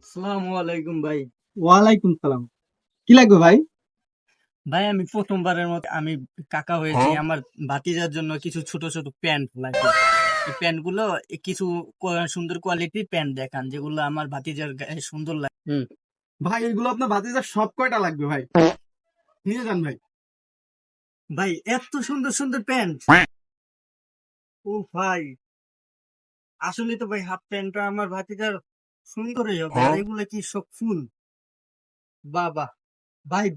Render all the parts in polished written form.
আসসালামু আলাইকুম ভাই। ওয়ালাইকুম সালাম। কি লাগবে ভাই? ভাই আমি প্রথমবারের মতো আমি কাকা হয়েছি, আমার ভাতিজার জন্য কিছু ছোট ছোট প্যান্ট লাগবে। এই প্যান্ট গুলো কিছু সুন্দর কোয়ালিটির প্যান্ট দেখান যেগুলো আমার ভাতিজার গায়ে সুন্দর লাগে। ভাই এগুলো আপনার ভাতিজার সব কয়টা লাগবে ভাই? নিয়ে যান ভাই। ভাই এত সুন্দর সুন্দর প্যান্ট! ও ভাই, আসলে তো ভাই হাফ প্যান্টটা আমার ভাতিজার সুন্দরই হবে, আর এগুলো কি সব ফুল! বাবা ভাই,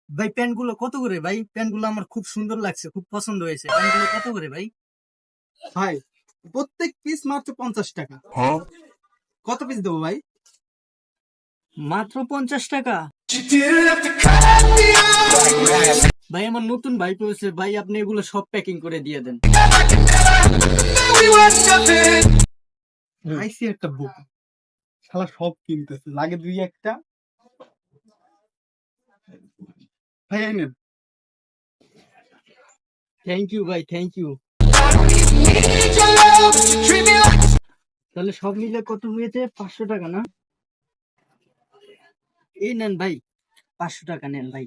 ভাই প্যান্ট গুলো কত করে ভাই? প্যান্ট গুলো আমার খুব সুন্দর লাগছে, খুব পছন্দ হয়েছে। প্যান্ট গুলো কত করে ভাই? ভাই প্রত্যেক পিস মাত্র 50 টাকা। কত পিস দেবো ভাই? মাত্র 50 টাকা? ভাই আমার নতুন ভাই পেয়েছে ভাই, আপনি এগুলো সব প্যাকিং করে দিয়ে দেন। আইসি একটা বুক, শালা সব কিনতেছে, লাগে দুই একটা। ভাই এই নেন। থ্যাংক ইউ ভাই, থ্যাংক ইউ। তাহলে সব মিলে কত হয়েছে? 500 টাকা না? এই নেন ভাই, 500 টাকা নেন ভাই।